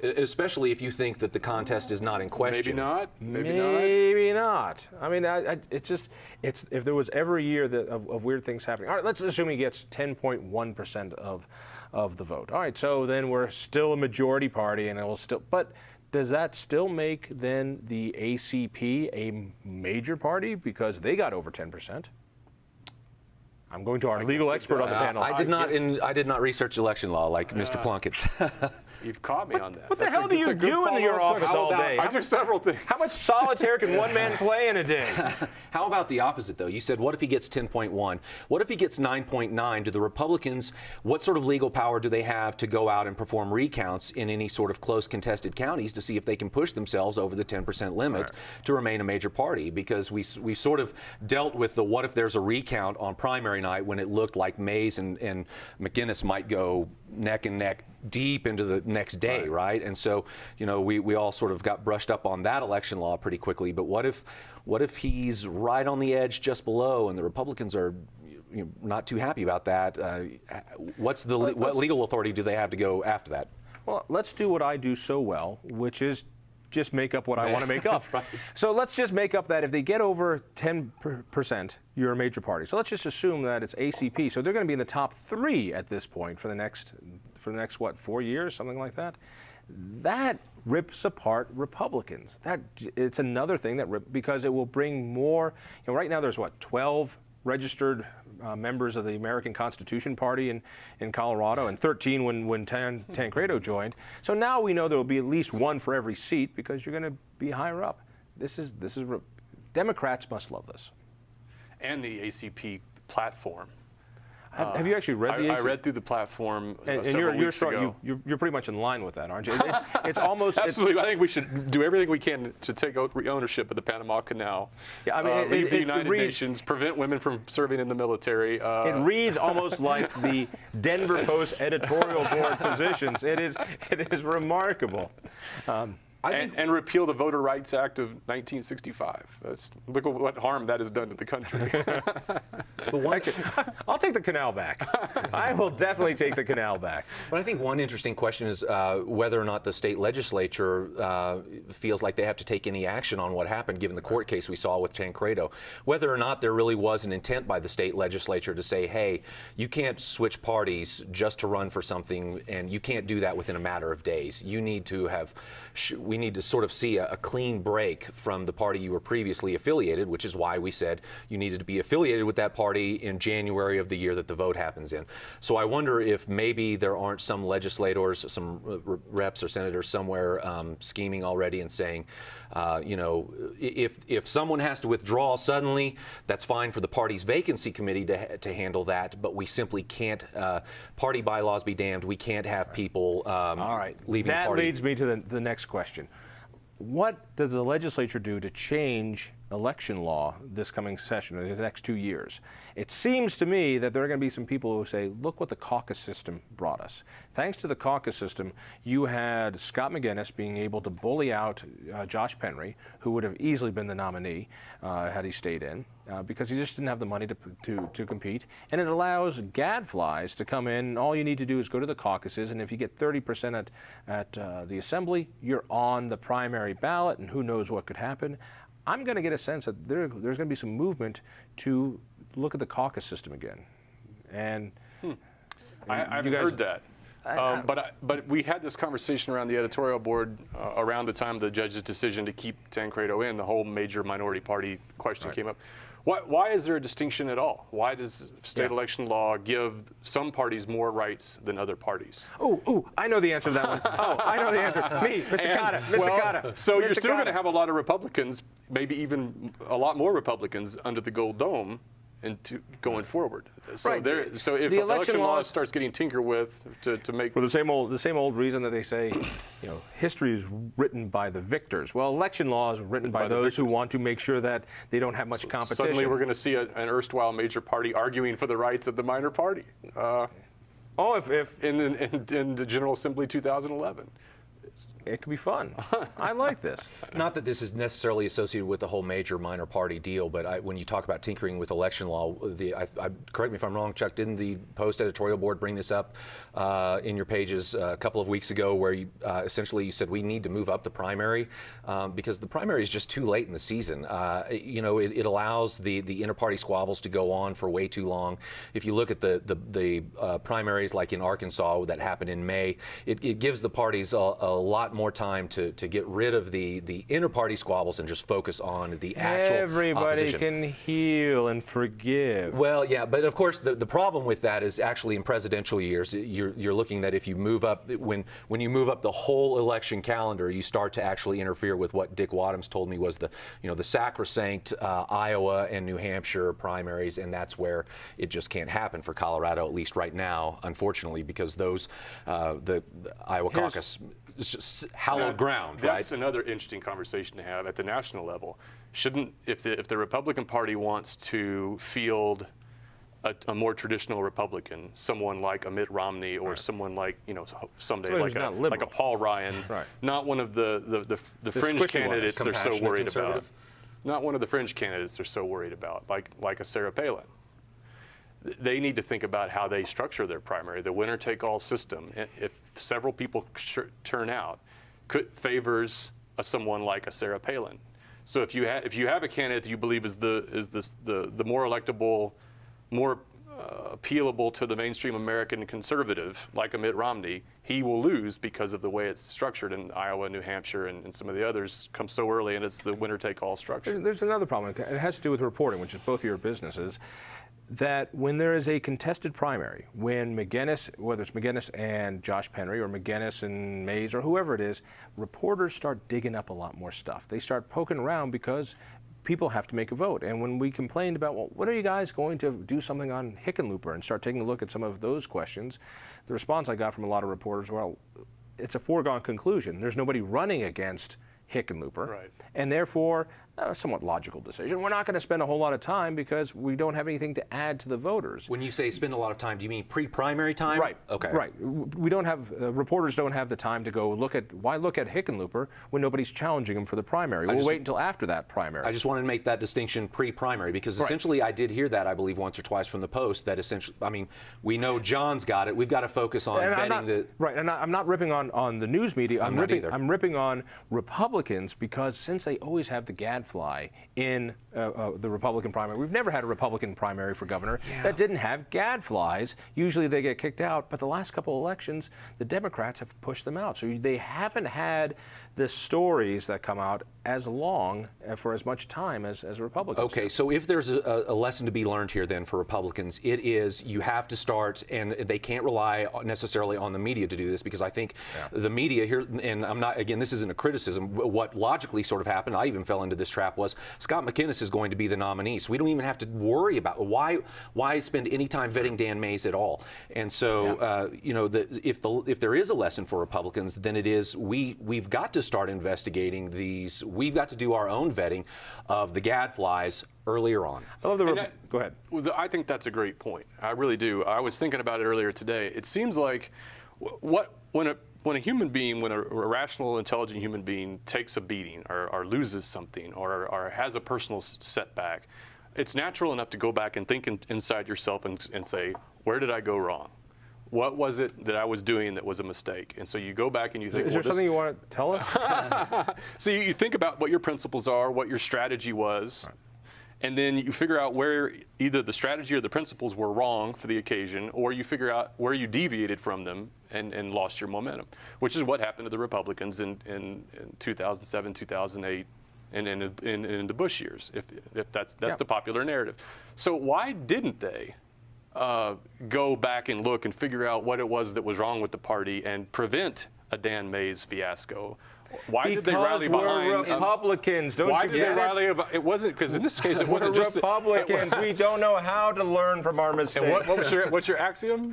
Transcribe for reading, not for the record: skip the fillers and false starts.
Especially if you think that the contest is not in question. Maybe not. I mean, it's if there was ever a year of weird things happening. All right, let's assume he gets 10.1% of the vote. All right, so then we're still a majority party, and it will still. But does that still make then the ACP a major party because they got over 10%? I'm going to our legal expert on the panel. I did not research election law like Mr. Plunkett. You've caught me on that. What the hell do you do in your office all day? I do several things. How much solitaire can one man play in a day? How about the opposite, though? You said, what if he gets 10.1? What if he gets 9.9? Do the Republicans, what sort of legal power do they have to go out and perform recounts in any sort of close contested counties to see if they can push themselves over the 10% limit to remain a major party? Because we sort of dealt with the what if there's a recount on primary night when it looked like Mays and McGinnis might go neck and neck deep into the next day, right? And so, we all sort of got brushed up on that election law pretty quickly. But what if he's right on the edge just below and the Republicans are not too happy about that? What legal authority do they have to go after that? Well, let's do what I do so well, which is just make up what I want to make up. Right. So let's just make up that if they get over 10%, you're a major party. So let's just assume that it's ACP. So they're going to be in the top 3 at this point for the next what, 4 years, something like that. That rips apart Republicans. It's another thing because it will bring more. Right now there's what, 12 registered members of the American Constitution Party in Colorado, and 13 when Tancredo joined. So now we know there will be at least one for every seat because you're going to be higher up. Democrats must love this. And the ACP platform. Have you actually read the ACP? I read through the platform and several weeks ago. You're pretty much in line with that, aren't you? It's almost absolutely. I think we should do everything we can to take ownership of the Panama Canal. Yeah, I mean, leave the United Nations, prevent women from serving in the military. It reads almost like the Denver Post editorial board positions. It is remarkable. And repeal the Voter Rights Act of 1965. Look at what harm that has done to the country. I'll take the canal back. I will definitely take the canal back. But I think one interesting question is whether or not the state legislature feels like they have to take any action on what happened, given the court case we saw with Tancredo. Whether or not there really was an intent by the state legislature to say, hey, you can't switch parties just to run for something, and you can't do that within a matter of days. You need to have... we need to sort of see a clean break from the party you were previously affiliated, which is why we said you needed to be affiliated with that party in January of the year that the vote happens in. So I wonder if maybe there aren't some legislators, some reps or senators somewhere scheming already and saying, if someone has to withdraw suddenly, that's fine for the party's vacancy committee to handle that, but we simply can't, party bylaws be damned, we can't have people leaving the party. That leads me to the next question. What does the legislature do to change election law this coming session, in the next 2 years? It seems to me that there are going to be some people who say, look what the caucus system brought us. Thanks to the caucus system, you had Scott McGinnis being able to bully out Josh Penry, who would have easily been the nominee had he stayed in, because he just didn't have the money to compete. And it allows gadflies to come in. All you need to do is go to the caucuses, and if you get 30% at the assembly, you're on the primary ballot, and who knows what could happen. I'm going to get a sense that there's going to be some movement to look at the caucus system again. And I've heard that. But we had this conversation around the editorial board around the time of the judge's decision to keep Tancredo in. The whole major minority party question came up. Why is there a distinction at all? Why does state election law give some parties more rights than other parties? Oh, I know the answer to that one. I know the answer. Me, Mr. Cotta. So you're still going to have a lot of Republicans, maybe even a lot more Republicans under the Gold Dome going forward. So so if the election law starts getting tinkered with to make the same old reason that they say, history is written by the victors. Well, election law is written by those who want to make sure that they don't have much competition. Suddenly, we're going to see an erstwhile major party arguing for the rights of the minor party. If in the General Assembly 2011. It could be fun. I like this. Not that this is necessarily associated with the whole major minor party deal, but when you talk about tinkering with election law, correct me if I'm wrong, Chuck, didn't the Post editorial board bring this up in your pages a couple of weeks ago, where you essentially you said we need to move up the primary because the primary is just too late in the season. It allows the inter-party squabbles to go on for way too long. If you look at the primaries like in Arkansas that happened in May, it gives the parties a lot more time to get rid of the inter-party squabbles and just focus on the actual Everybody opposition. can heal and forgive. Well, yeah, but of course the problem with that is actually in presidential years, you're looking that if you move up, when you move up the whole election calendar, you start to actually interfere with what Dick Wadhams told me was the sacrosanct Iowa and New Hampshire primaries, and that's where it just can't happen for Colorado, at least right now, unfortunately, because those the Iowa caucus is just hallowed ground. That's right? another interesting conversation to have at the national level. Shouldn't, if the Republican Party wants to field a more traditional Republican, someone like a Mitt Romney or someone like, someday like a Paul Ryan, not one of the fringe candidates they're so worried about. Not one of the fringe candidates they're so worried about, like a Sarah Palin. They need to think about how they structure their primary. The winner-take-all system, if several people turn out, favors someone like a Sarah Palin. So if you have a candidate that you believe is the more electable, more appealable to the mainstream American conservative, like a Mitt Romney, he will lose because of the way it's structured in Iowa, New Hampshire, and some of the others come so early, and it's the winner-take-all structure. There's another problem. It has to do with reporting, which is both of your businesses. That when there is a contested primary, when McGinnis, whether it's McGinnis and Josh Penry or McGinnis and Mays or whoever it is, reporters start digging up a lot more stuff. They start poking around because people have to make a vote. And when we complained about, well, when are you guys going to do something on Hickenlooper and start taking a look at some of those questions, the response I got from a lot of reporters, well, it's a foregone conclusion. There's nobody running against Hickenlooper, right. And therefore, a somewhat logical decision. We're not going to spend a whole lot of time because we don't have anything to add to the voters. When you say spend a lot of time, do you mean pre-primary time? Right. Okay. Right. We don't have reporters don't have the time to go look at Hickenlooper when nobody's challenging him for the primary. We'll wait until after that primary. I just wanted to make that distinction pre-primary because essentially I did hear that, I believe, once or twice from the Post that essentially, I mean, we know John's got it. We've got to focus on vetting the. Right. And I'm not ripping on the news media. I'm not either. I'm ripping on Republicans because since they always have the gadfly in the Republican primary, we've never had a Republican primary for governor that didn't have gadflies. Usually they get kicked out, but the last couple of elections, the Democrats have pushed them out. So they haven't had the stories that come out as long for as much time as Republicans. Okay, so if there's a lesson to be learned here then for Republicans, it is you have to start, and they can't rely necessarily on the media to do this because I think the media here, and I'm not, again, this isn't a criticism, what logically sort of happened, I even fell into this trap, was Scott McInnis is going to be the nominee, so we don't even have to worry about why spend any time vetting Dan Mays at all. And so, if there is a lesson for Republicans, then it is we've got to start investigating these. We've got to do our own vetting of the gadflies earlier on. I love go ahead. Well, I think that's a great point. I really do. I was thinking about it earlier today. It seems like when a human being, when a rational, intelligent human being takes a beating or loses something or has a personal setback, it's natural enough to go back and think inside yourself and say, where did I go wrong? What was it that I was doing that was a mistake? And so you go back and you think, is there something you want to tell us? So you think about what your principles are, what your strategy was, and then you figure out where either the strategy or the principles were wrong for the occasion, or you figure out where you deviated from them and lost your momentum, which is what happened to the Republicans in 2007, 2008, and in the Bush years, if that's the popular narrative. So why didn't they go back and look and figure out what it was that was wrong with the party and prevent a Dan Mays fiasco? Why did they rally behind? We're Republicans. Why did they rally about? It wasn't because in this case it wasn't just Republicans. We don't know how to learn from our mistakes. And what's your axiom?